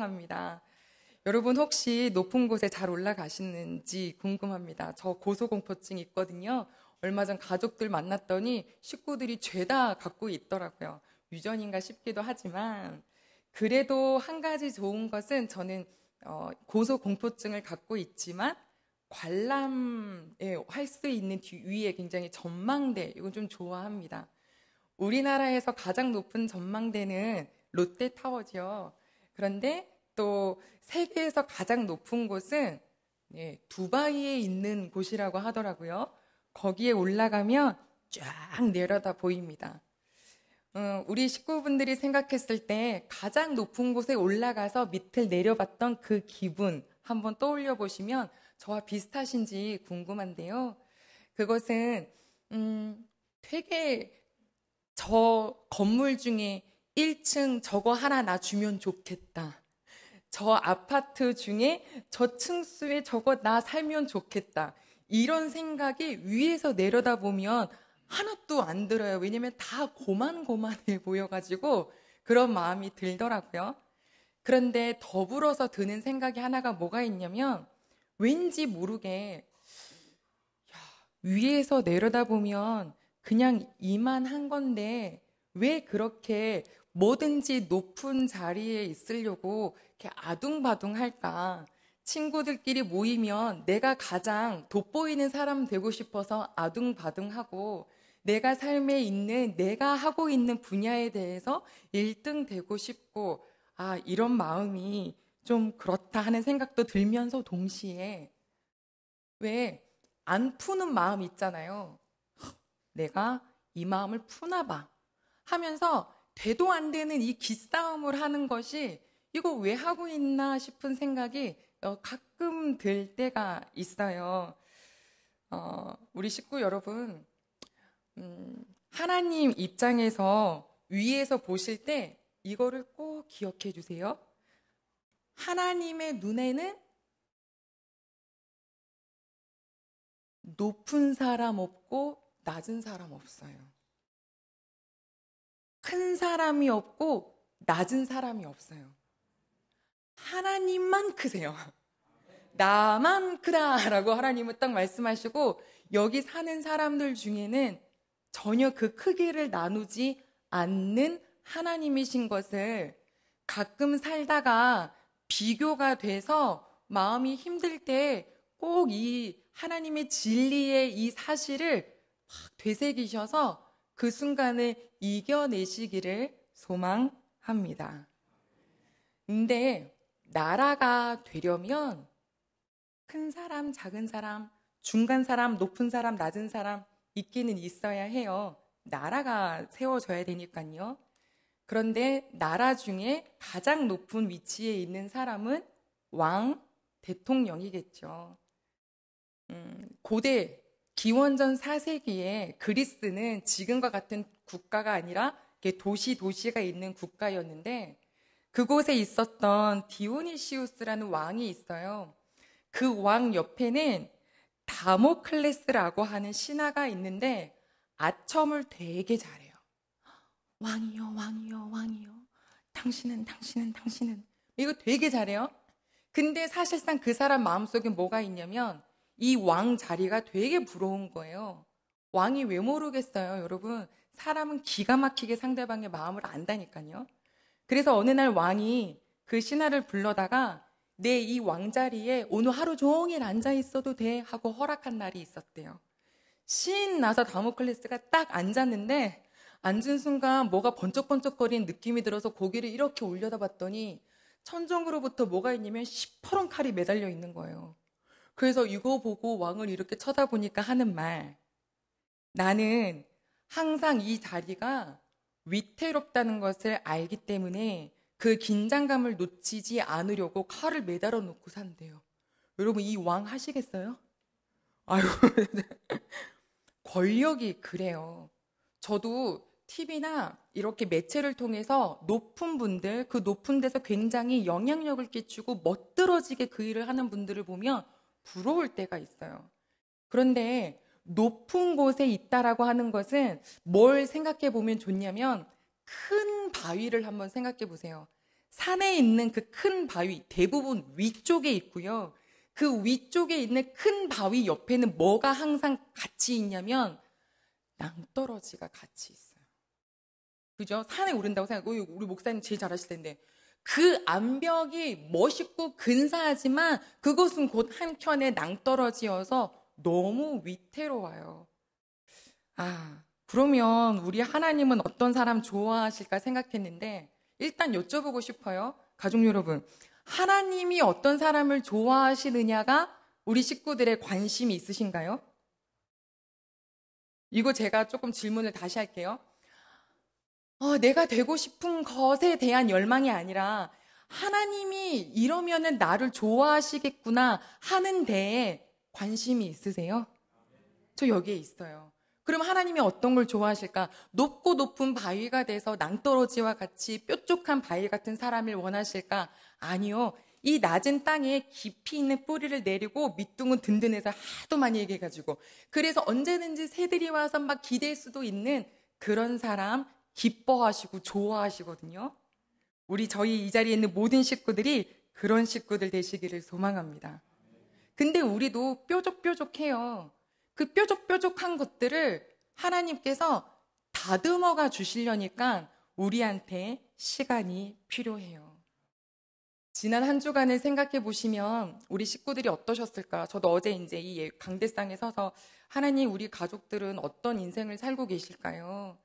합니다. 여러분 혹시 높은 곳에 잘 올라가시는지 궁금합니다. 저 고소공포증 있거든요. 얼마 전 가족들 만났더니 식구들이 죄다 갖고 있더라고요. 유전인가 싶기도 하지만 그래도 한 가지 좋은 것은 저는 고소공포증을 갖고 있지만 관람에 할 수 있는 위에 굉장히 전망대 이건 좀 좋아합니다. 우리나라에서 가장 높은 전망대는 롯데타워죠. 그런데 또 세계에서 가장 높은 곳은 두바이에 있는 곳이라고 하더라고요. 거기에 올라가면 쫙 내려다 보입니다. 우리 식구분들이 생각했을 때 가장 높은 곳에 올라가서 밑을 내려봤던 그 기분 한번 떠올려 보시면 저와 비슷하신지 궁금한데요. 그것은 되게 저 건물 중에 1층 저거 하나 나 주면 좋겠다. 저 아파트 중에 저 층수에 저거 나 살면 좋겠다. 이런 생각이 위에서 내려다보면 하나도 안 들어요. 왜냐면 다 고만고만해 보여가지고 그런 마음이 들더라고요. 그런데 더불어서 드는 생각이 하나가 뭐가 있냐면 왠지 모르게 위에서 내려다보면 그냥 이만한 건데 왜 그렇게 뭐든지 높은 자리에 있으려고 이렇게 아둥바둥 할까? 친구들끼리 모이면 내가 가장 돋보이는 사람 되고 싶어서 아둥바둥하고 내가 삶에 있는 내가 하고 있는 분야에 대해서 1등 되고 싶고 이런 마음이 좀 그렇다 하는 생각도 들면서 동시에 왜 안 푸는 마음 있잖아요. 내가 이 마음을 푸나 봐 하면서 되도 안 되는 이 기싸움을 하는 것이 이거 왜 하고 있나 싶은 생각이 가끔 들 때가 있어요. 우리 식구 여러분, 하나님 입장에서 위에서 보실 때 이거를 꼭 기억해 주세요. 하나님의 눈에는 높은 사람 없고 낮은 사람 없어요. 큰 사람이 없고 낮은 사람이 없어요. 하나님만 크세요. 나만 크다라고 하나님은 딱 말씀하시고 여기 사는 사람들 중에는 전혀 그 크기를 나누지 않는 하나님이신 것을 가끔 살다가 비교가 돼서 마음이 힘들 때 꼭 이 하나님의 진리의 이 사실을 막 되새기셔서 그 순간을 이겨내시기를 소망합니다. 근데 나라가 되려면 큰 사람, 작은 사람, 중간 사람, 높은 사람, 낮은 사람 있기는 있어야 해요. 나라가 세워져야 되니까요. 그런데 나라 중에 가장 높은 위치에 있는 사람은 왕, 대통령이겠죠. 고대 기원전 4세기에 그리스는 지금과 같은 국가가 아니라 도시가 있는 국가였는데 그곳에 있었던 디오니시우스라는 왕이 있어요. 그 왕 옆에는 다모클레스라고 하는 신하가 있는데 아첨을 되게 잘해요. 왕이요, 왕이요, 왕이요. 당신은. 이거 되게 잘해요. 근데 사실상 그 사람 마음속에 뭐가 있냐면 이 왕 자리가 되게 부러운 거예요. 왕이 왜 모르겠어요, 여러분. 사람은 기가 막히게 상대방의 마음을 안다니까요. 그래서 어느 날 왕이 그 신하를 불러다가 내 이 왕자리에 오늘 하루 종일 앉아 있어도 돼 하고 허락한 날이 있었대요. 신나서 다모클레스가 딱 앉았는데 앉은 순간 뭐가 번쩍번쩍거리는 느낌이 들어서 고개를 이렇게 올려다 봤더니 천정으로부터 뭐가 있냐면 시퍼런 칼이 매달려 있는 거예요. 그래서 이거 보고 왕을 이렇게 쳐다보니까 하는 말, 나는 항상 이 자리가 위태롭다는 것을 알기 때문에 그 긴장감을 놓치지 않으려고 칼을 매달아 놓고 산대요. 여러분 이 왕 하시겠어요? 아유, 권력이 그래요. 저도 TV나 이렇게 매체를 통해서 높은 분들, 그 높은 데서 굉장히 영향력을 끼치고 멋들어지게 그 일을 하는 분들을 보면 부러울 때가 있어요. 그런데 높은 곳에 있다라고 하는 것은 뭘 생각해 보면 좋냐면 큰 바위를 한번 생각해 보세요. 산에 있는 그 큰 바위 대부분 위쪽에 있고요. 그 위쪽에 있는 큰 바위 옆에는 뭐가 항상 같이 있냐면 낭떠러지가 같이 있어요. 그죠? 산에 오른다고 생각하고 우리 목사님 제일 잘하실 텐데 그 암벽이 멋있고 근사하지만 그곳은 곧 한켠의 낭떠러지여서 너무 위태로워요. 그러면 우리 하나님은 어떤 사람 좋아하실까 생각했는데 일단 여쭤보고 싶어요. 가족 여러분, 하나님이 어떤 사람을 좋아하시느냐가 우리 식구들의 관심이 있으신가요? 이거 제가 조금 질문을 다시 할게요. 내가 되고 싶은 것에 대한 열망이 아니라 하나님이 이러면은 나를 좋아하시겠구나 하는 데에 관심이 있으세요? 저 여기에 있어요. 그럼 하나님이 어떤 걸 좋아하실까? 높고 높은 바위가 돼서 낭떠러지와 같이 뾰족한 바위 같은 사람을 원하실까? 아니요. 이 낮은 땅에 깊이 있는 뿌리를 내리고 밑둥은 든든해서 하도 많이 얘기해가지고 그래서 언제든지 새들이 와서 막 기댈 수도 있는 그런 사람 기뻐하시고 좋아하시거든요. 저희 이 자리에 있는 모든 식구들이 그런 식구들 되시기를 소망합니다. 근데 우리도 뾰족뾰족해요. 그 뾰족뾰족한 것들을 하나님께서 다듬어가 주시려니까 우리한테 시간이 필요해요. 지난 한 주간을 생각해 보시면 우리 식구들이 어떠셨을까? 저도 어제 이제 이 강대상에 서서 하나님, 우리 가족들은 어떤 인생을 살고 계실까요?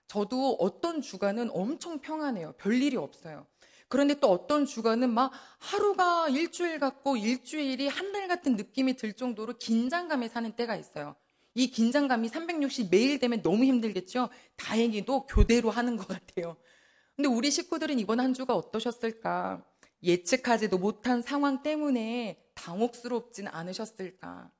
저도 어떤 주간은 엄청 평안해요. 별일이 없어요. 그런데 또 어떤 주간은 막 하루가 일주일 같고 일주일이 한 달 같은 느낌이 들 정도로 긴장감에 사는 때가 있어요. 이 긴장감이 360 매일 되면 너무 힘들겠죠? 다행히도 교대로 하는 것 같아요. 근데 우리 식구들은 이번 한 주가 어떠셨을까? 예측하지도 못한 상황 때문에 당혹스럽진 않으셨을까?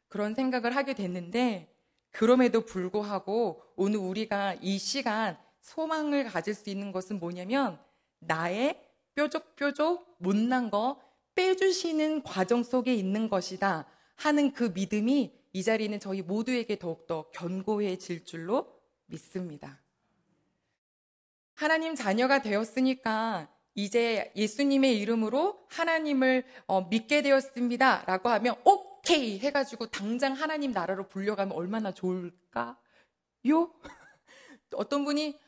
그런 생각을 하게 됐는데 그럼에도 불구하고 오늘 우리가 이 시간 소망을 가질 수 있는 것은 뭐냐면 나의 뾰족뾰족 못난 거 빼주시는 과정 속에 있는 것이다 하는 그 믿음이 이 자리는 저희 모두에게 더욱더 견고해질 줄로 믿습니다. 하나님 자녀가 되었으니까 이제 예수님의 이름으로 하나님을 믿게 되었습니다 라고 하면 오케이 해가지고 당장 하나님 나라로 불려가면 얼마나 좋을까요? 어떤 분이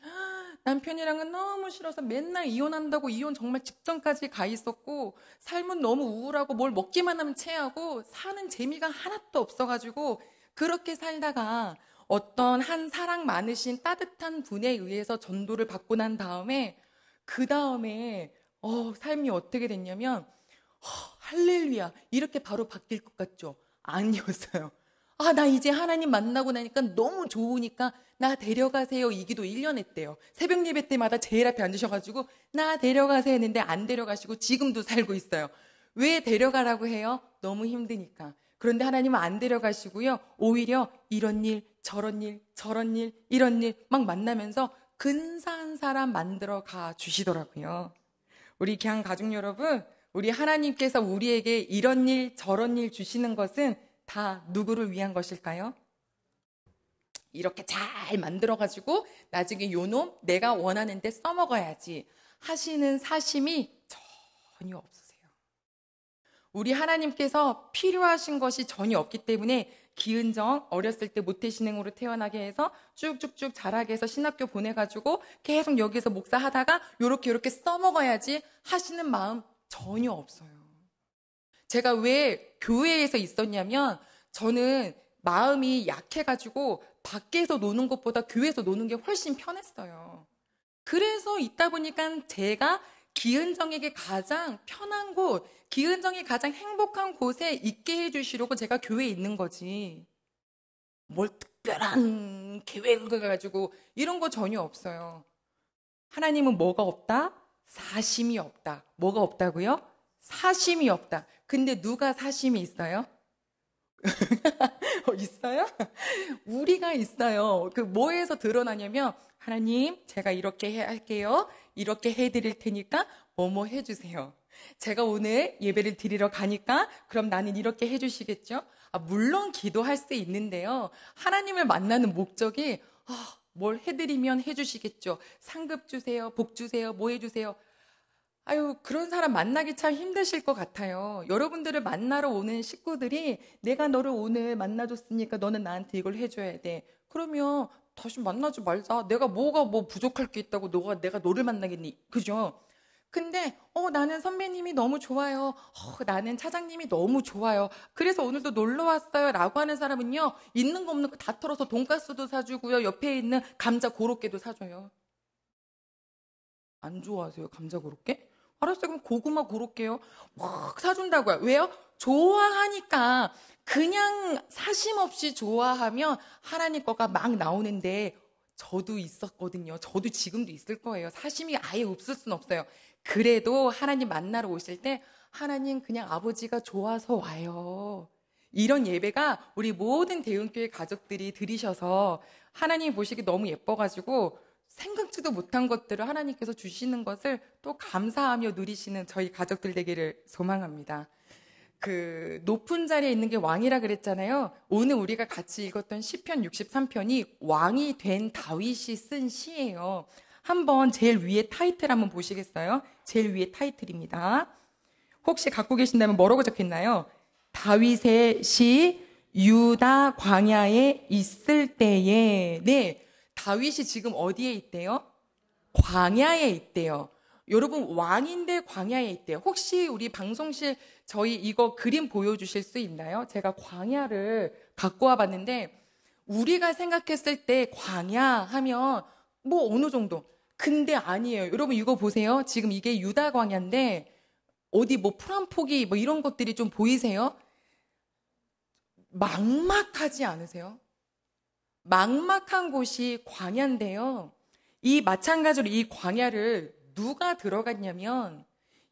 남편이랑은 너무 싫어서 맨날 이혼한다고 이혼 정말 직전까지 가 있었고 삶은 너무 우울하고 뭘 먹기만 하면 체하고 사는 재미가 하나도 없어가지고 그렇게 살다가 어떤 한 사랑 많으신 따뜻한 분에 의해서 전도를 받고 난 다음에 그 다음에 삶이 어떻게 됐냐면 할렐루야 이렇게 바로 바뀔 것 같죠? 아니었어요. 나 이제 하나님 만나고 나니까 너무 좋으니까 나 데려가세요. 이 기도 1년 했대요. 새벽 예배 때마다 제일 앞에 앉으셔가지고 나 데려가세요 했는데 안 데려가시고 지금도 살고 있어요. 왜 데려가라고 해요? 너무 힘드니까. 그런데 하나님은 안 데려가시고요. 오히려 이런 일, 저런 일, 저런 일, 이런 일 막 만나면서 근사한 사람 만들어 가 주시더라고요. 우리 그냥 가족 여러분, 우리 하나님께서 우리에게 이런 일, 저런 일 주시는 것은 다 누구를 위한 것일까요? 이렇게 잘 만들어가지고 나중에 요놈 내가 원하는 데 써먹어야지 하시는 사심이 전혀 없으세요. 우리 하나님께서 필요하신 것이 전혀 없기 때문에 기은정 어렸을 때 모태신앙으로 태어나게 해서 쭉쭉쭉 자라게 해서 신학교 보내가지고 계속 여기서 목사하다가 요렇게 써먹어야지 하시는 마음 전혀 없어요. 제가 왜 교회에서 있었냐면 저는 마음이 약해가지고 밖에서 노는 것보다 교회에서 노는 게 훨씬 편했어요. 그래서 있다 보니까 제가 기은정에게 가장 편한 곳, 기은정이 가장 행복한 곳에 있게 해주시려고 제가 교회에 있는 거지. 뭘 특별한 계획을 가지고 이런 거 전혀 없어요. 하나님은 뭐가 없다? 사심이 없다. 뭐가 없다고요? 사심이 없다. 근데 누가 사심이 있어요? 있어요? 우리가 있어요. 그 뭐에서 드러나냐면 하나님 제가 이렇게 할게요. 이렇게 해드릴 테니까 뭐뭐 해주세요. 제가 오늘 예배를 드리러 가니까 그럼 나는 이렇게 해주시겠죠? 물론 기도할 수 있는데요. 하나님을 만나는 목적이 뭘 해드리면 해주시겠죠. 상급 주세요. 복 주세요. 뭐 해주세요. 아유, 그런 사람 만나기 참 힘드실 것 같아요. 여러분들을 만나러 오는 식구들이 내가 너를 오늘 만나줬으니까 너는 나한테 이걸 해줘야 돼. 그러면 다시 만나지 말자. 내가 뭐가 뭐 부족할 게 있다고 내가 너를 만나겠니? 그죠? 근데 나는 선배님이 너무 좋아요. 나는 차장님이 너무 좋아요. 그래서 오늘도 놀러 왔어요. 라고 하는 사람은요. 있는 거 없는 거 다 털어서 돈가스도 사주고요. 옆에 있는 감자 고로케도 사줘요. 안 좋아하세요? 감자 고로케? 알았어요. 그럼 고구마 고로케요. 막 사준다고요. 왜요? 좋아하니까. 그냥 사심 없이 좋아하면 하나님 거가 막 나오는데 저도 있었거든요. 저도 지금도 있을 거예요. 사심이 아예 없을 순 없어요. 그래도 하나님 만나러 오실 때 하나님 그냥 아버지가 좋아서 와요. 이런 예배가 우리 모든 대흥교회 가족들이 드리셔서 하나님 보시기 너무 예뻐가지고 생각지도 못한 것들을 하나님께서 주시는 것을 또 감사하며 누리시는 저희 가족들 되기를 소망합니다. 그 높은 자리에 있는 게 왕이라 그랬잖아요. 오늘 우리가 같이 읽었던 시편 63편이 왕이 된 다윗이 쓴 시예요. 한번 제일 위에 타이틀 한번 보시겠어요? 제일 위에 타이틀입니다. 혹시 갖고 계신다면 뭐라고 적혔나요? 다윗의 시 유다 광야에 있을 때에. 네, 다윗이 지금 어디에 있대요? 광야에 있대요. 여러분, 왕인데 광야에 있대요. 혹시 우리 방송실 저희 이거 그림 보여주실 수 있나요? 제가 광야를 갖고 와봤는데 우리가 생각했을 때 광야 하면 뭐 어느 정도. 근데 아니에요. 여러분 이거 보세요. 지금 이게 유다 광야인데 어디 뭐 풀 한 포기 뭐 이런 것들이 좀 보이세요? 막막하지 않으세요? 막막한 곳이 광야인데요. 이 마찬가지로 이 광야를 누가 들어갔냐면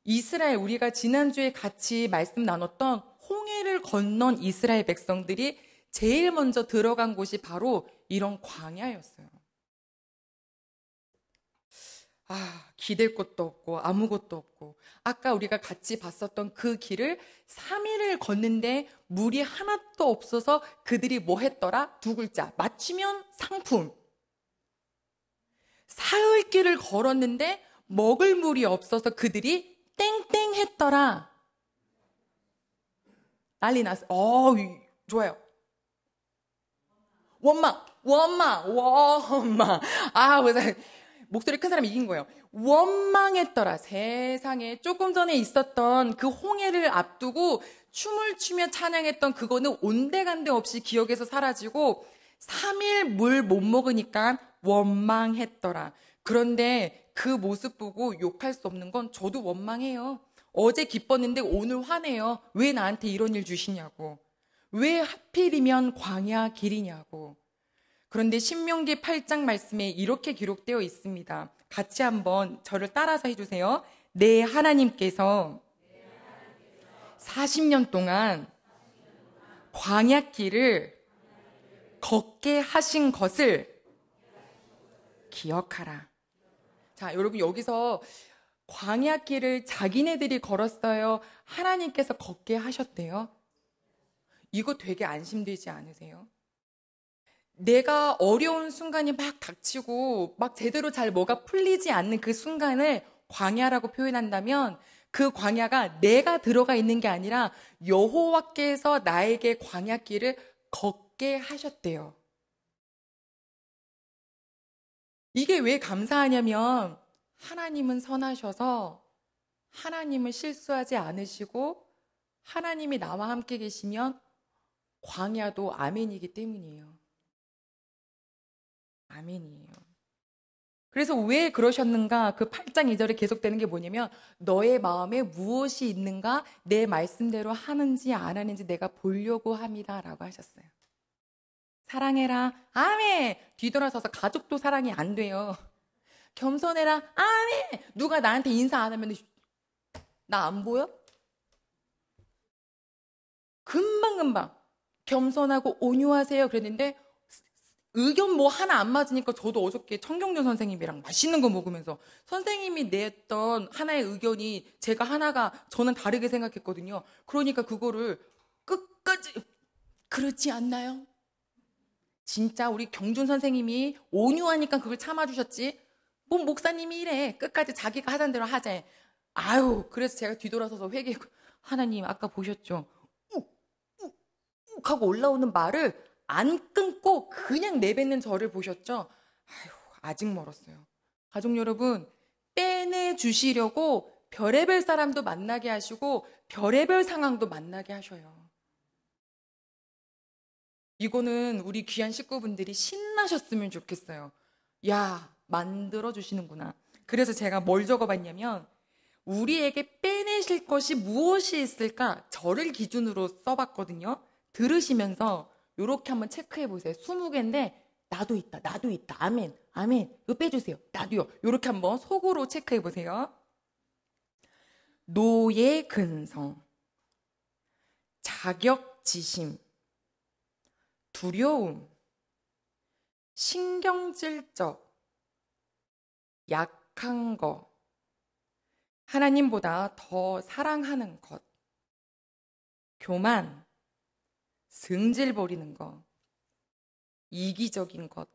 이스라엘, 우리가 지난주에 같이 말씀 나눴던 홍해를 건넌 이스라엘 백성들이 제일 먼저 들어간 곳이 바로 이런 광야였어요. 기댈 곳도 없고 아무것도 없고 아까 우리가 같이 봤었던 그 길을 3일을 걷는데 물이 하나도 없어서 그들이 뭐 했더라? 두 글자. 맞추면 상품. 사흘길을 걸었는데 먹을 물이 없어서 그들이 땡땡 했더라. 난리 났어. 좋아요. 원망. 목소리 큰 사람이 이긴 거예요. 원망했더라. 세상에 조금 전에 있었던 그 홍해를 앞두고 춤을 추며 찬양했던 그거는 온데간데 없이 기억에서 사라지고 3일 물 못 먹으니까 원망했더라. 그런데 그 모습 보고 욕할 수 없는 건 저도 원망해요. 어제 기뻤는데 오늘 화내요. 왜 나한테 이런 일 주시냐고. 왜 하필이면 광야 길이냐고. 그런데 신명기 8장 말씀에 이렇게 기록되어 있습니다. 같이 한번 저를 따라서 해주세요. 내 하나님께서 40년 동안 광야길을 걷게 하신 것을 기억하라. 자, 여러분 여기서 광야길을 자기네들이 걸었어요? 하나님께서 걷게 하셨대요? 이거 되게 안심되지 않으세요? 내가 어려운 순간이 막 닥치고 막 제대로 잘 뭐가 풀리지 않는 그 순간을 광야라고 표현한다면 그 광야가 내가 들어가 있는 게 아니라 여호와께서 나에게 광야길을 걷게 하셨대요. 이게 왜 감사하냐면 하나님은 선하셔서 하나님은 실수하지 않으시고 하나님이 나와 함께 계시면 광야도 아멘이기 때문이에요. 아멘이에요. 그래서 왜 그러셨는가? 그 8장 2절에 계속되는 게 뭐냐면 너의 마음에 무엇이 있는가? 내 말씀대로 하는지 안 하는지 내가 보려고 합니다. 라고 하셨어요. 사랑해라. 아멘. 뒤돌아서서 가족도 사랑이 안 돼요. 겸손해라. 아멘. 누가 나한테 인사 안 하면 나 안 보여? 금방금방 겸손하고 온유하세요. 그랬는데 의견 뭐 하나 안 맞으니까 저도 어저께 청경준 선생님이랑 맛있는 거 먹으면서 선생님이 냈던 하나의 의견이 제가 하나가 저는 다르게 생각했거든요. 그러니까 그거를 끝까지 그렇지 않나요? 진짜 우리 경준 선생님이 온유하니까 그걸 참아주셨지. 뭐 목사님이 이래. 끝까지 자기가 하던 대로 하재. 아유, 그래서 제가 뒤돌아서서 회개했고, 하나님 아까 보셨죠? 욱 하고 올라오는 말을 안 끊고 그냥 내뱉는 저를 보셨죠? 아유, 아직 멀었어요. 가족 여러분, 빼내 주시려고 별의별 사람도 만나게 하시고 별의별 상황도 만나게 하셔요. 이거는 우리 귀한 식구분들이 신나셨으면 좋겠어요. 야, 만들어 주시는구나. 그래서 제가 뭘 적어봤냐면 우리에게 빼내실 것이 무엇이 있을까? 저를 기준으로 써봤거든요. 들으시면서 이렇게 한번 체크해 보세요. 20개인데 나도 있다, 나도 있다. 아멘, 아멘. 이거 빼주세요. 나도요. 이렇게 한번 속으로 체크해 보세요. 노예 근성, 자격지심, 두려움, 신경질적, 약한 거, 하나님보다 더 사랑하는 것, 교만, 승질 부리는 것, 이기적인 것,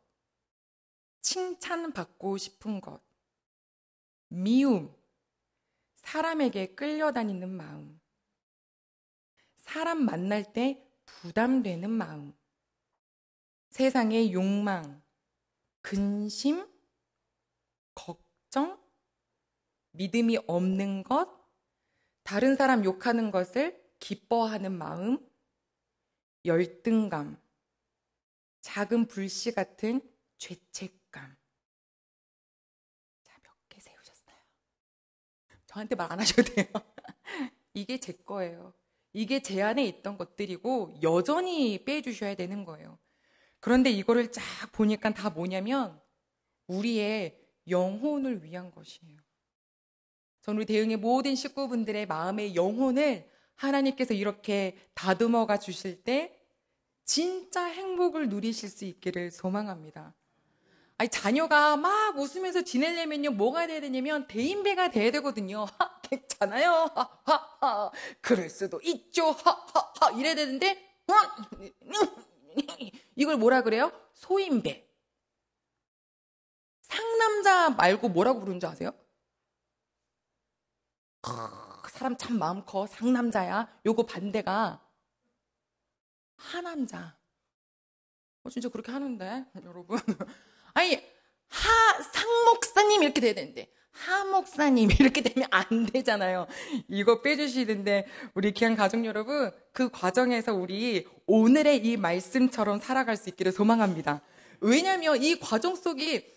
칭찬받고 싶은 것, 미움, 사람에게 끌려다니는 마음, 사람 만날 때 부담되는 마음, 세상의 욕망, 근심, 걱정, 믿음이 없는 것, 다른 사람 욕하는 것을 기뻐하는 마음, 열등감, 작은 불씨 같은 죄책감. 자, 몇 개 세우셨어요? 저한테 말 안 하셔도 돼요. 이게 제 거예요. 이게 제 안에 있던 것들이고 여전히 빼주셔야 되는 거예요. 그런데 이거를 쫙 보니까 다 뭐냐면 우리의 영혼을 위한 것이에요. 저는 우리 대흥의 모든 식구분들의 마음의 영혼을 하나님께서 이렇게 다듬어가 주실 때 진짜 행복을 누리실 수 있기를 소망합니다. 아니, 자녀가 막 웃으면서 지내려면요, 뭐가 돼야 되냐면 대인배가 돼야 되거든요. 괜찮아요. 그럴 수도 있죠. 이래야 되는데, 이걸 뭐라 그래요? 소인배. 상남자 말고 뭐라고 부르는 줄 아세요? 사람 참 마음 커. 상남자야. 요거 반대가 하남자. 진짜 그렇게 하는데, 여러분. 아니, 상목사님 이렇게 돼야 되는데, 하목사님 이렇게 되면 안 되잖아요. 이거 빼주시는데, 우리 귀한 가족 여러분, 그 과정에서 우리 오늘의 이 말씀처럼 살아갈 수 있기를 소망합니다. 왜냐면 이 과정 속이,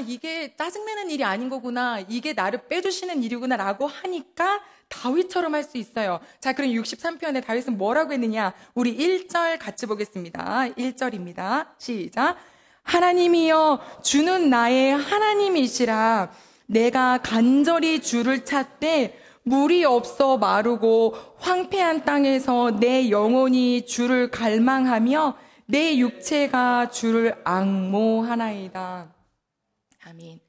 이게 짜증내는 일이 아닌 거구나. 이게 나를 빼주시는 일이구나. 라고 하니까 다윗처럼 할 수 있어요. 자, 그럼 63편에 다윗은 뭐라고 했느냐? 우리 1절 같이 보겠습니다. 1절입니다. 시작. 하나님이여, 주는 나의 하나님이시라. 내가 간절히 주를 찾되 물이 없어 마르고 황폐한 땅에서 내 영혼이 주를 갈망하며 내 육체가 주를 앙모하나이다. 아멘.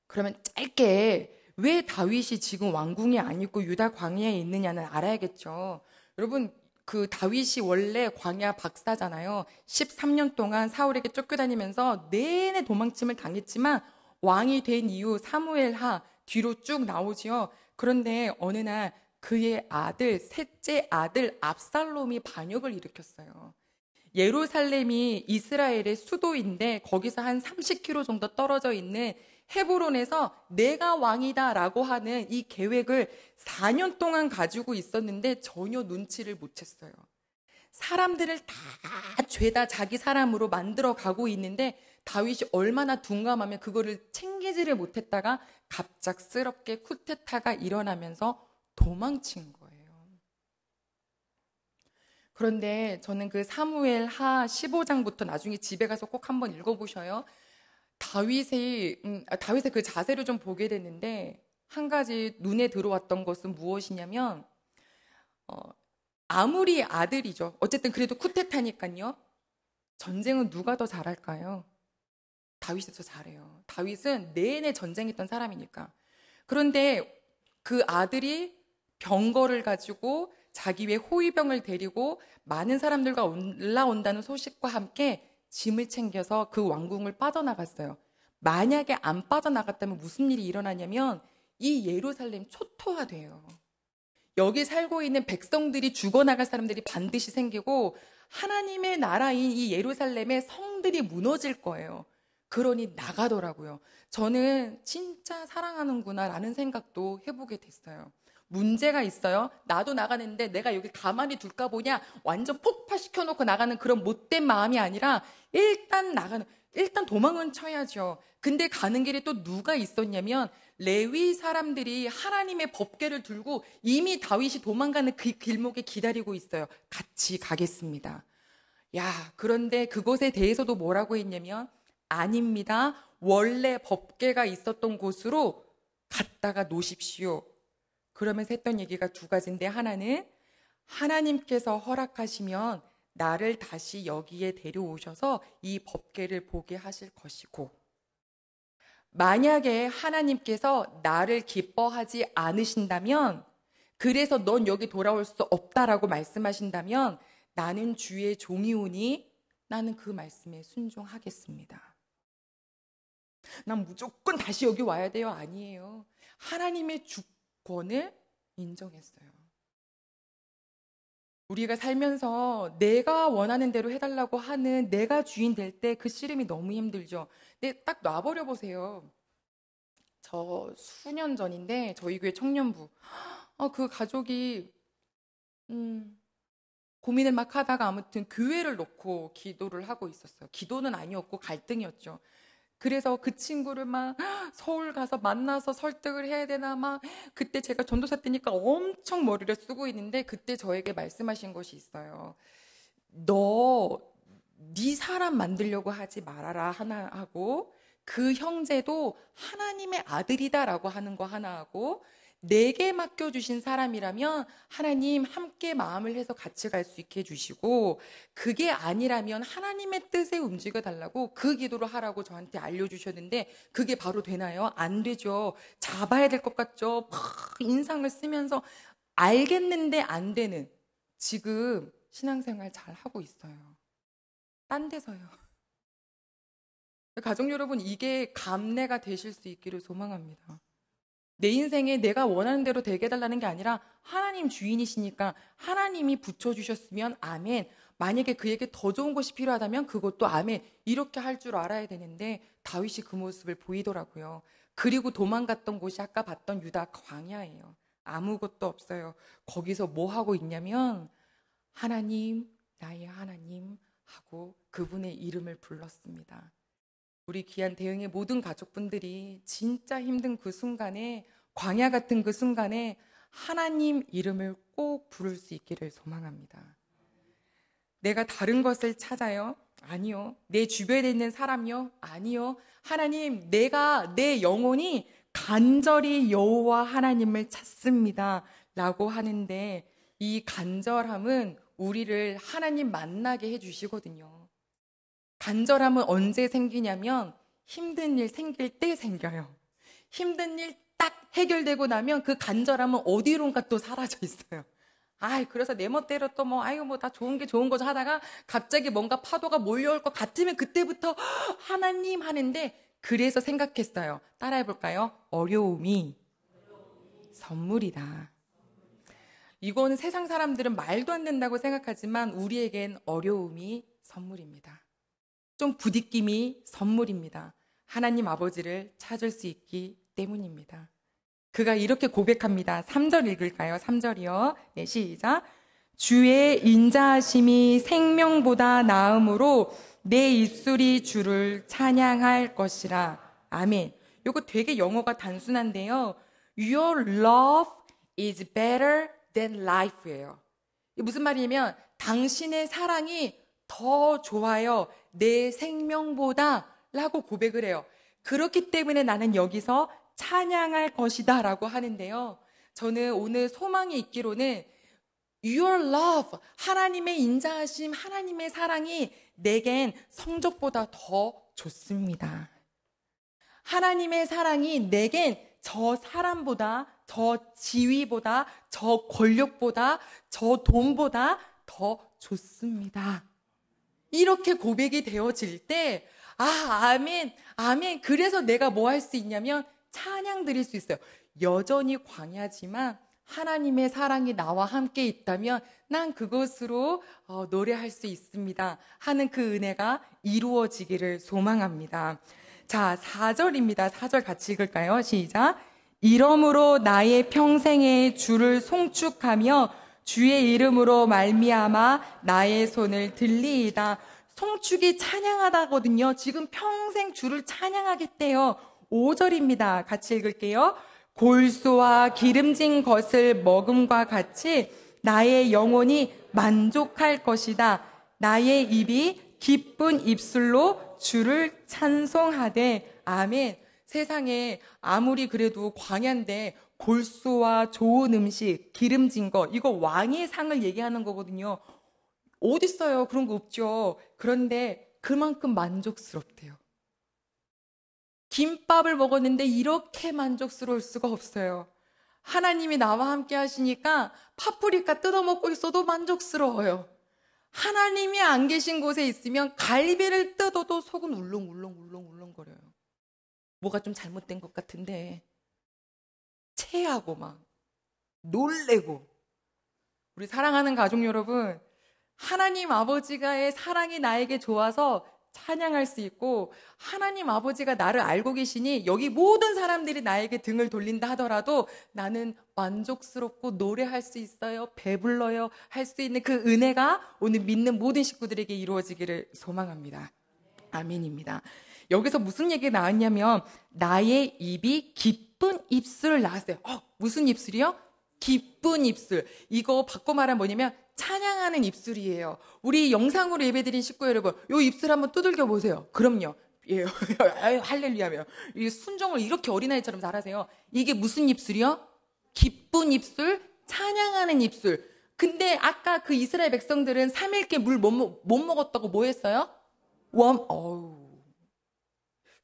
그러면 짧게 왜 다윗이 지금 왕궁이 아니고 유다 광야에 있느냐는 알아야겠죠. 여러분, 그 다윗이 원래 광야 박사잖아요. 13년 동안 사울에게 쫓겨다니면서 내내 도망침을 당했지만 왕이 된 이후 사무엘하 뒤로 쭉 나오지요. 그런데 어느 날 그의 아들, 셋째 아들 압살롬이 반역을 일으켰어요. 예루살렘이 이스라엘의 수도인데 거기서 한 30km 정도 떨어져 있는 헤브론에서 내가 왕이다 라고 하는 이 계획을 4년 동안 가지고 있었는데 전혀 눈치를 못 챘어요. 사람들을 다 죄다 자기 사람으로 만들어 가고 있는데 다윗이 얼마나 둔감하면 그거를 챙기지를 못했다가 갑작스럽게 쿠데타가 일어나면서 도망친 거예요. 그런데 저는 그 사무엘 하 15장부터 나중에 집에 가서 꼭 한번 읽어보셔요. 다윗의 그 자세를 좀 보게 됐는데 한 가지 눈에 들어왔던 것은 무엇이냐면 아무리 아들이죠. 어쨌든 그래도 쿠데타니까요. 전쟁은 누가 더 잘할까요? 다윗이 더 잘해요. 다윗은 내내 전쟁했던 사람이니까. 그런데 그 아들이 병거를 가지고 자기 외 호위병을 데리고 많은 사람들과 올라온다는 소식과 함께 짐을 챙겨서 그 왕궁을 빠져나갔어요. 만약에 안 빠져나갔다면 무슨 일이 일어나냐면 이 예루살렘 초토화돼요. 여기 살고 있는 백성들이 죽어나갈 사람들이 반드시 생기고 하나님의 나라인 이 예루살렘의 성들이 무너질 거예요. 그러니 나가더라고요. 저는 진짜 사랑하는구나라는 생각도 해보게 됐어요. 문제가 있어요. 나도 나가는데 내가 여기 가만히 둘까 보냐, 완전 폭파시켜놓고 나가는 그런 못된 마음이 아니라 일단 도망은 쳐야죠. 근데 가는 길에 또 누가 있었냐면 레위 사람들이 하나님의 법궤를 들고 이미 다윗이 도망가는 그 길목에 기다리고 있어요. 같이 가겠습니다. 야, 그런데 그곳에 대해서도 뭐라고 했냐면 아닙니다. 원래 법궤가 있었던 곳으로 갔다가 놓으십시오. 그러면서 했던 얘기가 두 가지인데, 하나는 하나님께서 허락하시면 나를 다시 여기에 데려오셔서 이 법궤를 보게 하실 것이고, 만약에 하나님께서 나를 기뻐하지 않으신다면, 그래서 넌 여기 돌아올 수 없다라고 말씀하신다면 나는 주의 종이오니 나는 그 말씀에 순종하겠습니다. 난 무조건 다시 여기 와야 돼요? 아니에요. 하나님의 주권을 인정했어요. 우리가 살면서 내가 원하는 대로 해달라고 하는 내가 주인 될 때 그 씨름이 너무 힘들죠. 근데 딱 놔버려 보세요. 저 수년 전인데 저희 교회 청년부 그 가족이 고민을 막 하다가 아무튼 교회를 놓고 기도를 하고 있었어요. 기도는 아니었고 갈등이었죠. 그래서 그 친구를 막 서울 가서 만나서 설득을 해야 되나 막, 그때 제가 전도사 때니까 엄청 머리를 쓰고 있는데 그때 저에게 말씀하신 것이 있어요. 너 네 사람 만들려고 하지 말아라 하나 하고, 그 형제도 하나님의 아들이다라고 하는 거 하나 하고, 내게 맡겨주신 사람이라면 하나님 함께 마음을 해서 같이 갈 수 있게 해주시고, 그게 아니라면 하나님의 뜻에 움직여 달라고 그 기도를 하라고 저한테 알려주셨는데, 그게 바로 되나요? 안 되죠. 잡아야 될 것 같죠. 막 인상을 쓰면서 알겠는데 안 되는, 지금 신앙생활 잘 하고 있어요. 딴 데서요. 가족 여러분, 이게 감내가 되실 수 있기를 소망합니다. 내 인생에 내가 원하는 대로 되게 해달라는 게 아니라 하나님 주인이시니까 하나님이 붙여주셨으면 아멘. 만약에 그에게 더 좋은 것이 필요하다면 그것도 아멘. 이렇게 할 줄 알아야 되는데 다윗이 그 모습을 보이더라고요. 그리고 도망갔던 곳이 아까 봤던 유다 광야예요. 아무것도 없어요. 거기서 뭐 하고 있냐면 하나님, 나의 하나님 하고 그분의 이름을 불렀습니다. 우리 귀한 대흥의 모든 가족분들이 진짜 힘든 그 순간에, 광야 같은 그 순간에 하나님 이름을 꼭 부를 수 있기를 소망합니다. 내가 다른 것을 찾아요? 아니요. 내 주변에 있는 사람이요? 아니요. 하나님, 내 영혼이 간절히 여호와 하나님을 찾습니다 라고 하는데, 이 간절함은 우리를 하나님 만나게 해주시거든요. 간절함은 언제 생기냐면 힘든 일 생길 때 생겨요. 힘든 일 딱 해결되고 나면 그 간절함은 어디론가 또 사라져 있어요. 그래서 내 멋대로 또 다 좋은 게 좋은 거죠 하다가 갑자기 뭔가 파도가 몰려올 것 같으면 그때부터 하나님 하는데, 그래서 생각했어요. 따라해볼까요? 어려움이 선물이다. 이거는 세상 사람들은 말도 안 된다고 생각하지만 우리에겐 어려움이 선물입니다. 좀 부딪힘이 선물입니다. 하나님 아버지를 찾을 수 있기 때문입니다. 그가 이렇게 고백합니다. 3절 읽을까요? 3절이요. 네, 시작. 주의 인자하심이 생명보다 나음으로 내 입술이 주를 찬양할 것이라. 아멘. 이거 되게 영어가 단순한데요. Your love is better than life예요. 이게 무슨 말이냐면 당신의 사랑이 더 좋아요. 내 생명보다 라고 고백을 해요. 그렇기 때문에 나는 여기서 찬양할 것이다 라고 하는데요. 저는 오늘 소망이 있기로는 Your love, 하나님의 인자하심, 하나님의 사랑이 내겐 성적보다 더 좋습니다. 하나님의 사랑이 내겐 저 사람보다, 저 지위보다, 저 권력보다, 저 돈보다 더 좋습니다. 이렇게 고백이 되어질 때, 아멘, 아멘. 그래서 내가 뭐 할 수 있냐면 찬양 드릴 수 있어요. 여전히 광야지만 하나님의 사랑이 나와 함께 있다면 난 그것으로 노래할 수 있습니다 하는 그 은혜가 이루어지기를 소망합니다. 자, 4절입니다. 4절 같이 읽을까요? 시작. 이러므로 나의 평생에 주를 송축하며 주의 이름으로 말미암아 나의 손을 들리이다. 송축이 찬양하다거든요. 지금 평생 주를 찬양하겠대요. 5절입니다. 같이 읽을게요. 골수와 기름진 것을 먹음과 같이 나의 영혼이 만족할 것이다. 나의 입이 기쁜 입술로 주를 찬송하되. 아멘. 세상에 아무리 그래도 광야인데 골수와 좋은 음식, 기름진 거, 이거 왕의 상을 얘기하는 거거든요. 어딨어요? 그런 거 없죠. 그런데 그만큼 만족스럽대요. 김밥을 먹었는데 이렇게 만족스러울 수가 없어요. 하나님이 나와 함께 하시니까 파프리카 뜯어먹고 있어도 만족스러워요. 하나님이 안 계신 곳에 있으면 갈비를 뜯어도 속은 울렁울렁거려요. 뭐가 좀 잘못된 것 같은데 체하고 막 놀래고. 우리 사랑하는 가족 여러분, 하나님 아버지가의 사랑이 나에게 좋아서 찬양할 수 있고, 하나님 아버지가 나를 알고 계시니 여기 모든 사람들이 나에게 등을 돌린다 하더라도 나는 만족스럽고 노래할 수 있어요, 배불러요 할 수 있는 그 은혜가 오늘 믿는 모든 식구들에게 이루어지기를 소망합니다. 아멘입니다. 여기서 무슨 얘기가 나왔냐면 나의 입이 기쁜 입술을 낳았어요. 무슨 입술이요? 기쁜 입술. 이거 바꿔 말하면 뭐냐면 찬양하는 입술이에요. 우리 영상으로 예배드린 식구 여러분, 요 입술 한번 두들겨 보세요. 그럼요. 예, 할렐루야며. 이 순종을 이렇게 어린아이처럼 잘하세요. 이게 무슨 입술이요? 기쁜 입술, 찬양하는 입술. 근데 아까 그 이스라엘 백성들은 3일께 물 못 먹었다고 뭐 했어요?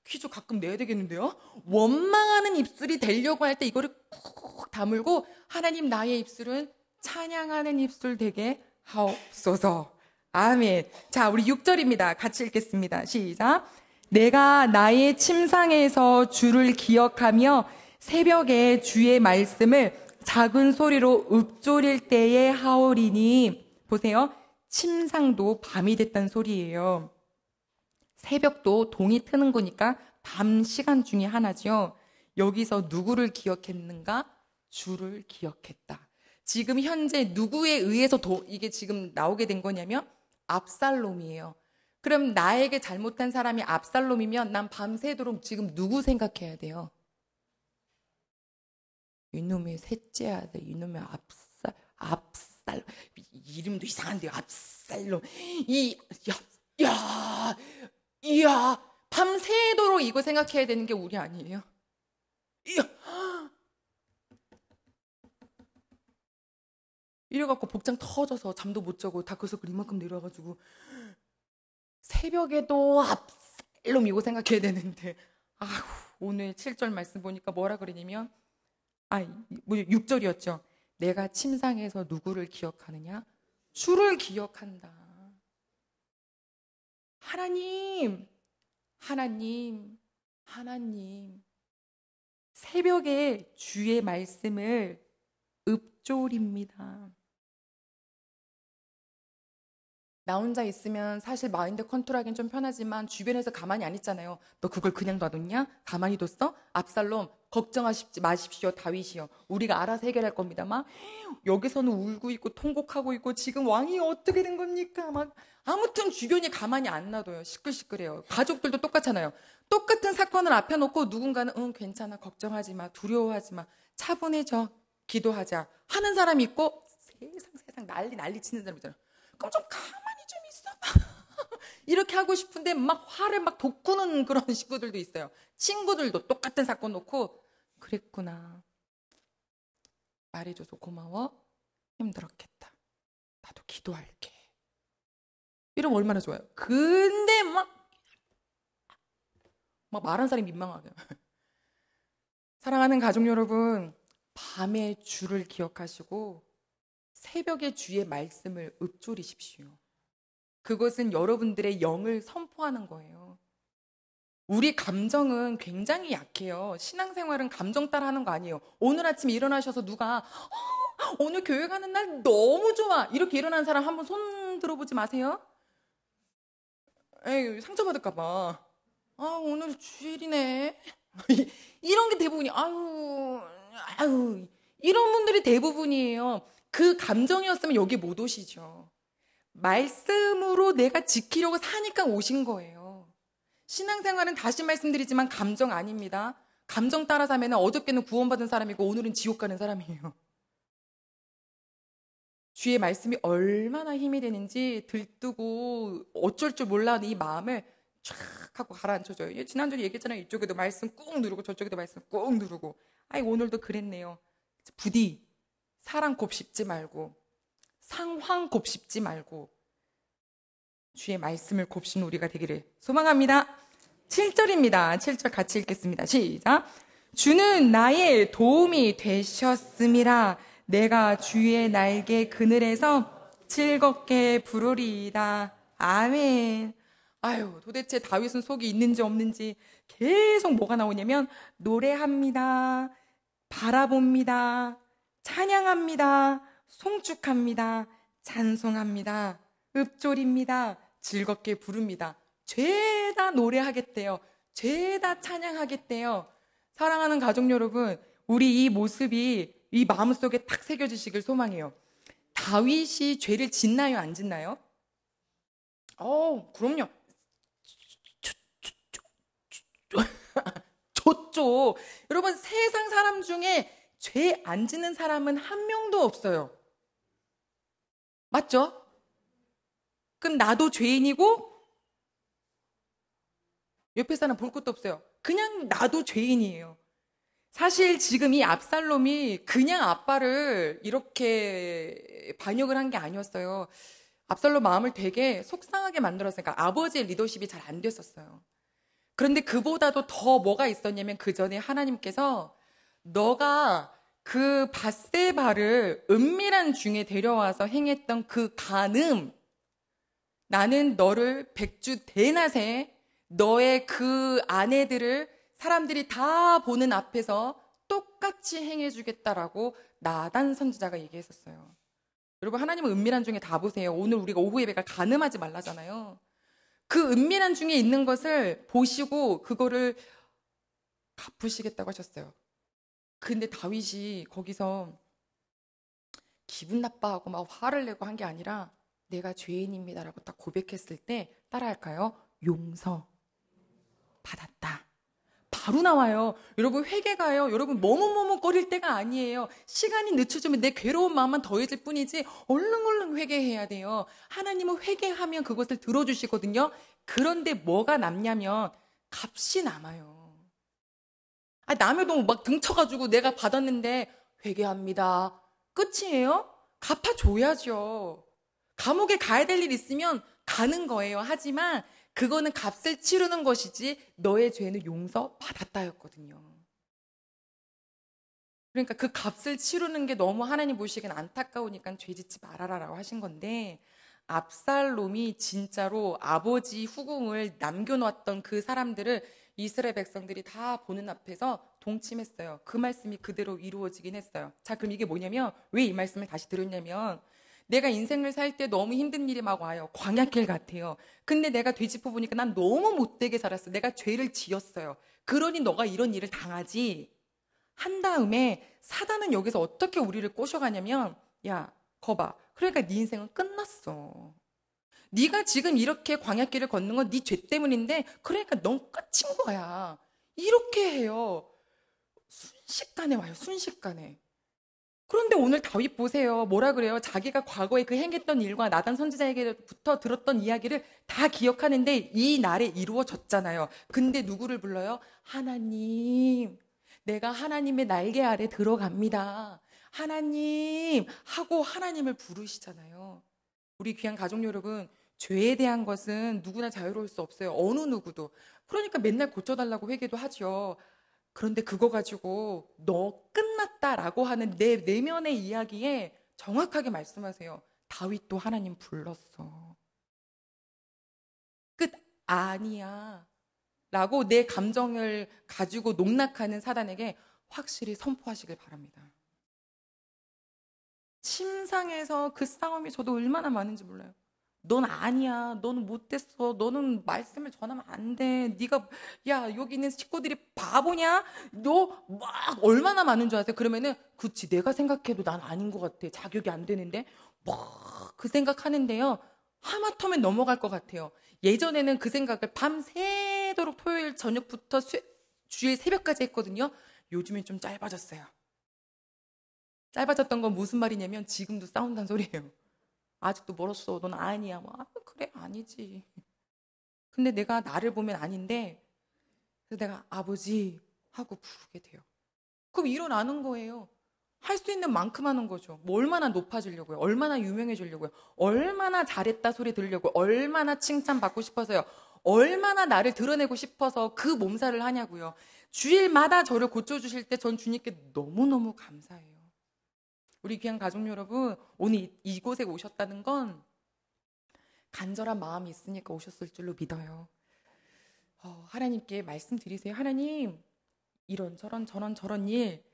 퀴즈 가끔 내야 되겠는데요? 원망하는 입술이 되려고 할 때 이거를 콕 다물고 하나님 나의 입술은 찬양하는 입술 되게 하옵소서. 아멘. 자, 우리 6절입니다. 같이 읽겠습니다. 시작. 내가 나의 침상에서 주를 기억하며 새벽에 주의 말씀을 작은 소리로 읊조릴 때에 하오리니. 보세요. 침상도 밤이 됐다는 소리예요. 새벽도 동이 트는 거니까 밤 시간 중에 하나죠. 여기서 누구를 기억했는가? 주를 기억했다. 지금 현재 누구에 의해서 이게 지금 나오게 된 거냐면 압살롬이에요. 그럼 나에게 잘못한 사람이 압살롬이면 난 밤새도록 지금 누구 생각해야 돼요? 이놈의 셋째 아들, 이놈의 압살롬. 이름도 이상한데요. 압살롬. 이야, 밤새도록 이거 생각해야 되는 게 우리 아니에요? 이래갖고 복장 터져서 잠도 못 자고 다크서클 이만큼 내려와가지고 새벽에도 압살롬 이거 생각해야 되는데, 오늘 7절 말씀 보니까 뭐라 그러냐면 6절이었죠. 내가 침상에서 누구를 기억하느냐? 주를 기억한다. 하나님, 새벽에 주의 말씀을 읊조립니다. 나 혼자 있으면 사실 마인드 컨트롤하기는 좀 편하지만 주변에서 가만히 안 있잖아요. 너 그걸 그냥 놔뒀냐? 가만히 뒀어? 압살롬, 걱정하시지 마십시오. 다윗이요. 우리가 알아서 해결할 겁니다. 막 여기서는 울고 있고 통곡하고 있고 지금 왕이 어떻게 된 겁니까? 막 아무튼 주변이 가만히 안 놔둬요. 시끌시끌해요. 가족들도 똑같잖아요. 똑같은 사건을 앞에 놓고 누군가는 괜찮아, 걱정하지 마, 두려워하지 마, 차분해져, 기도하자 하는 사람이 있고, 세상 난리 치는 사람 있잖아요. 그럼 좀 가만히 좀 있어. 이렇게 하고 싶은데 막 화를 막 돋구는 그런 식구들도 있어요. 친구들도 똑같은 사건 놓고 그랬구나, 말해줘서 고마워, 힘들었겠다, 나도 기도할게, 이러면 얼마나 좋아요. 근데 막 말하는 사람이 민망하게. 사랑하는 가족 여러분, 밤에 주를 기억하시고 새벽에 주의 말씀을 읊조리십시오. 그것은 여러분들의 영을 선포하는 거예요. 우리 감정은 굉장히 약해요. 신앙생활은 감정 따라 하는 거 아니에요. 오늘 아침에 일어나셔서 누가 오늘 교회 가는 날 너무 좋아 이렇게 일어난 사람 한번 손 들어보지 마세요. 에이, 상처받을까 봐. 아, 오늘 주일이네. 이런 게 대부분이 아유 이런 분들이 대부분이에요. 그 감정이었으면 여기 못 오시죠. 말씀으로 내가 지키려고 사니까 오신 거예요. 신앙생활은 다시 말씀드리지만 감정 아닙니다. 감정 따라 사면 어저께는 구원받은 사람이고 오늘은 지옥 가는 사람이에요. 주의 말씀이 얼마나 힘이 되는지 들뜨고 어쩔 줄 몰라 이 마음을 쫙 하고 가라앉혀줘요. 지난주에 얘기했잖아요. 이쪽에도 말씀 꾹 누르고 저쪽에도 말씀 꾹 누르고. 아이 오늘도 그랬네요. 부디 사랑 곱씹지 말고 상황 곱씹지 말고 주의 말씀을 곱씹는 우리가 되기를 소망합니다. 7절입니다. 7절 같이 읽겠습니다. 시작. 주는 나의 도움이 되셨음이라. 내가 주의 날개 그늘에서 즐겁게 부르리이다. 아멘. 아유, 도대체 다윗은 속이 있는지 없는지 계속 뭐가 나오냐면 노래합니다. 바라봅니다. 찬양합니다. 송축합니다. 찬송합니다. 읊조립니다. 즐겁게 부릅니다. 죄다 노래하겠대요. 죄다 찬양하겠대요. 사랑하는 가족 여러분, 우리 이 모습이 이 마음속에 딱 새겨지시길 소망해요. 다윗이 죄를 짓나요? 안 짓나요? 그럼요. 좋죠. 여러분, 세상 사람 중에 죄 안 짓는 사람은 한 명도 없어요. 맞죠? 그럼 나도 죄인이고 옆에 사람 볼 것도 없어요. 그냥 나도 죄인이에요. 사실 지금 이 압살롬이 그냥 아빠를 이렇게 반역을 한 게 아니었어요. 압살롬 마음을 되게 속상하게 만들었으니까 아버지의 리더십이 잘 안 됐었어요. 그런데 그보다도 더 뭐가 있었냐면 그 전에 하나님께서 너가 그 밧세바를 은밀한 중에 데려와서 행했던 그 간음, 나는 너를 백주 대낮에 너의 그 아내들을 사람들이 다 보는 앞에서 똑같이 행해주겠다라고 나단 선지자가 얘기했었어요. 여러분, 하나님은 은밀한 중에 다 보세요. 오늘 우리가 오후 예배가 간음하지 말라잖아요. 그 은밀한 중에 있는 것을 보시고 그거를 갚으시겠다고 하셨어요. 근데 다윗이 거기서 기분 나빠하고 막 화를 내고 한 게 아니라 내가 죄인입니다라고 딱 고백했을 때 따라할까요? 용서 받았다. 바로 나와요. 여러분, 회개가요. 여러분, 머뭇머뭇거릴 때가 아니에요. 시간이 늦춰지면 내 괴로운 마음만 더해질 뿐이지 얼른 회개해야 돼요. 하나님은 회개하면 그것을 들어주시거든요. 그런데 뭐가 남냐면 값이 남아요. 남의 돈 막 등쳐가지고 내가 받았는데 회개합니다. 끝이에요? 갚아줘야죠. 감옥에 가야 될 일 있으면 가는 거예요. 하지만 그거는 값을 치르는 것이지 너의 죄는 용서받았다였거든요. 그러니까 그 값을 치르는 게 너무 하나님 보시기엔 안타까우니까 죄 짓지 말아라라고 하신 건데 압살롬이 진짜로 아버지 후궁을 남겨놓았던 그 사람들을 이스라엘 백성들이 다 보는 앞에서 동침했어요. 그 말씀이 그대로 이루어지긴 했어요. 자, 그럼 이게 뭐냐면 왜 이 말씀을 다시 드렸냐면 내가 인생을 살 때 너무 힘든 일이 막 와요. 광야길 같아요. 근데 내가 되짚어 보니까 난 너무 못되게 살았어. 내가 죄를 지었어요. 그러니 너가 이런 일을 당하지. 한 다음에 사단은 여기서 어떻게 우리를 꼬셔가냐면 야, 거봐. 그러니까 네 인생은 끝났어. 네가 지금 이렇게 광야길을 걷는 건 네 죄 때문인데 그러니까 넌 끝인 거야. 이렇게 해요. 순식간에 와요. 순식간에. 그런데 오늘 다윗 보세요. 뭐라 그래요? 자기가 과거에 그 행했던 일과 나단 선지자에게부터 들었던 이야기를 다 기억하는데 이 날에 이루어졌잖아요. 근데 누구를 불러요? 하나님. 내가 하나님의 날개 아래 들어갑니다. 하나님 하고 하나님을 부르시잖아요. 우리 귀한 가족 여러분, 죄에 대한 것은 누구나 자유로울 수 없어요. 어느 누구도. 그러니까 맨날 고쳐달라고 회개도 하죠. 그런데 그거 가지고 너 끝났다라고 하는 내 내면의 이야기에 정확하게 말씀하세요. 다윗도 하나님 불렀어. 끝 아니야 라고 내 감정을 가지고 농락하는 사단에게 확실히 선포하시길 바랍니다. 침상에서 그 싸움이 저도 얼마나 많은지 몰라요. 넌 아니야. 너는 못됐어. 너는 말씀을 전하면 안 돼. 네가 야 여기 있는 식구들이 바보냐? 너 막 얼마나 많은 줄 아세요? 그러면은 그치 내가 생각해도 난 아닌 것 같아. 자격이 안 되는데 막 그 생각하는데요. 하마터면 넘어갈 것 같아요. 예전에는 그 생각을 밤새도록 토요일 저녁부터 주일 새벽까지 했거든요. 요즘엔 좀 짧아졌어요. 짧아졌던 건 무슨 말이냐면 지금도 싸운다는 소리예요. 아직도 멀었어. 넌 아니야. 뭐, 그래, 아니지. 근데 내가 나를 보면 아닌데, 그래서 내가 아버지 하고 부르게 돼요. 그럼 일어나는 거예요. 할 수 있는 만큼 하는 거죠. 뭐 얼마나 높아지려고요. 얼마나 유명해지려고요. 얼마나 잘했다 소리 들으려고. 얼마나 칭찬받고 싶어서요. 얼마나 나를 드러내고 싶어서 그 몸살을 하냐고요. 주일마다 저를 고쳐주실 때 전 주님께 너무너무 감사해요. 우리 귀한 가족 여러분, 오늘 이곳에 오셨다는 건 간절한 마음이 있으니까 오셨을 줄로 믿어요. 하나님께 말씀드리세요. 하나님, 이런 저런 일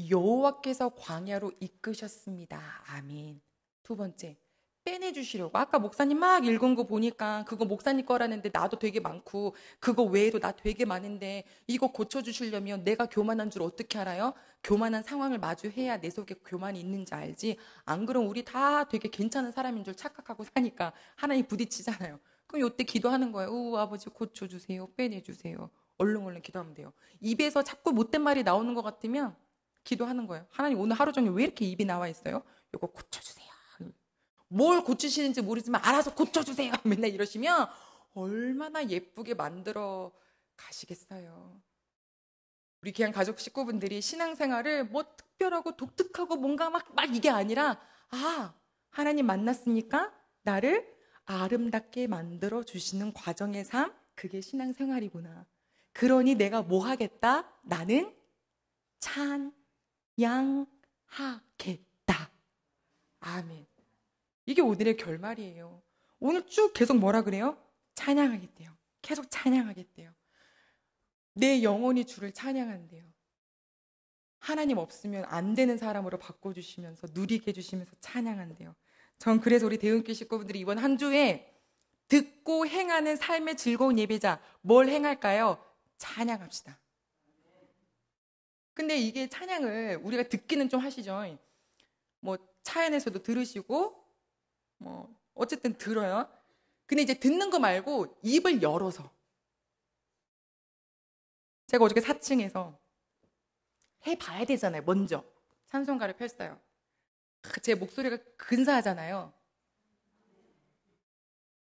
여호와께서 광야로 이끄셨습니다. 아멘. 두 번째, 빼내주시려고. 아까 목사님 막 읽은 거 보니까 그거 목사님 거라는데 나도 되게 많고 그거 외에도 나 되게 많은데 이거 고쳐주시려면 내가 교만한 줄 어떻게 알아요? 교만한 상황을 마주해야 내 속에 교만이 있는지 알지. 안 그럼 우리 다 되게 괜찮은 사람인 줄 착각하고 사니까 하나님 부딪히잖아요. 그럼 이때 기도하는 거예요. 아버지 고쳐주세요. 빼내주세요. 얼른 기도하면 돼요. 입에서 자꾸 못된 말이 나오는 것 같으면 기도하는 거예요. 하나님 오늘 하루 종일 왜 이렇게 입이 나와 있어요? 이거 고쳐주세요. 뭘 고치시는지 모르지만 알아서 고쳐주세요. 맨날 이러시면 얼마나 예쁘게 만들어 가시겠어요. 우리 귀한 가족 식구분들이 신앙생활을 뭐 특별하고 독특하고 뭔가 막 이게 아니라 하나님 만났으니까 나를 아름답게 만들어 주시는 과정의 삶, 그게 신앙생활이구나. 그러니 내가 뭐 하겠다? 나는 찬양하겠다. 아멘. 이게 오늘의 결말이에요. 오늘 쭉 계속 뭐라 그래요? 찬양하겠대요. 계속 찬양하겠대요. 내 영혼이 주를 찬양한대요. 하나님 없으면 안 되는 사람으로 바꿔주시면서 누리게 해주시면서 찬양한대요. 전 그래서 우리 대은교 식구분들이 이번 한 주에 듣고 행하는 삶의 즐거운 예배자 뭘 행할까요? 찬양합시다. 근데 이게 찬양을 우리가 듣기는 좀 하시죠. 뭐 차 안에서도 들으시고 뭐 어쨌든 들어요. 근데 이제 듣는 거 말고 입을 열어서. 제가 어저께 4층에서 해봐야 되잖아요. 먼저 찬송가를 폈어요. 제 목소리가 근사하잖아요.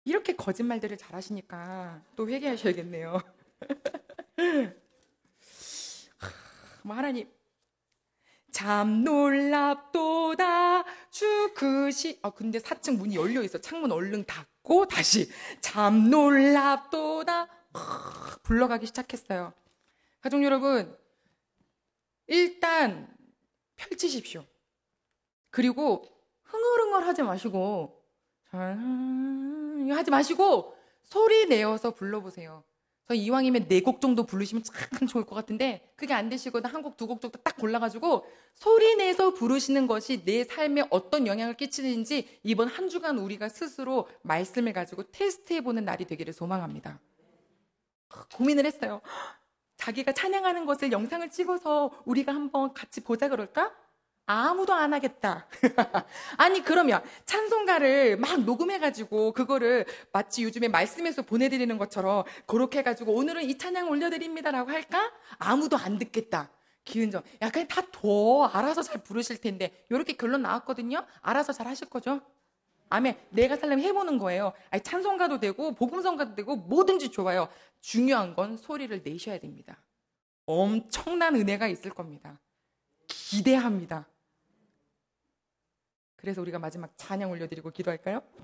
이렇게 거짓말들을 잘하시니까 또 회개하셔야겠네요. 뭐 하나님 참 놀랍도다 주 그시 근데 4층 문이 열려 있어. 창문 얼른 닫고 다시 참 놀랍도다 불러가기 시작했어요. 가족 여러분, 일단 펼치십시오. 그리고 흥얼흥얼 하지 마시고 하지 마시고 소리 내어서 불러보세요. 저 이왕이면 4곡 정도 부르시면 참 좋을 것 같은데 그게 안 되시거나 한 곡, 2곡 정도 딱 골라가지고 소리 내서 부르시는 것이 내 삶에 어떤 영향을 끼치는지 이번 한 주간 우리가 스스로 말씀을 가지고 테스트해보는 날이 되기를 소망합니다. 고민을 했어요. 자기가 찬양하는 것을 영상을 찍어서 우리가 한번 같이 보자 그럴까? 아무도 안 하겠다. 아니 그러면 찬송가를 막 녹음해가지고 그거를 마치 요즘에 말씀에서 보내드리는 것처럼 그렇게 해가지고 오늘은 이 찬양 올려드립니다라고 할까? 아무도 안 듣겠다. 기은정, 야 그냥 다 둬. 알아서 잘 부르실 텐데 이렇게 결론 나왔거든요. 알아서 잘 하실 거죠? 아멘. 내가 살려면 해보는 거예요. 아니, 찬송가도 되고 복음성가도 되고 뭐든지 좋아요. 중요한 건 소리를 내셔야 됩니다. 엄청난 은혜가 있을 겁니다. 기대합니다. 그래서 우리가 마지막 찬양 올려드리고 기도할까요? 네.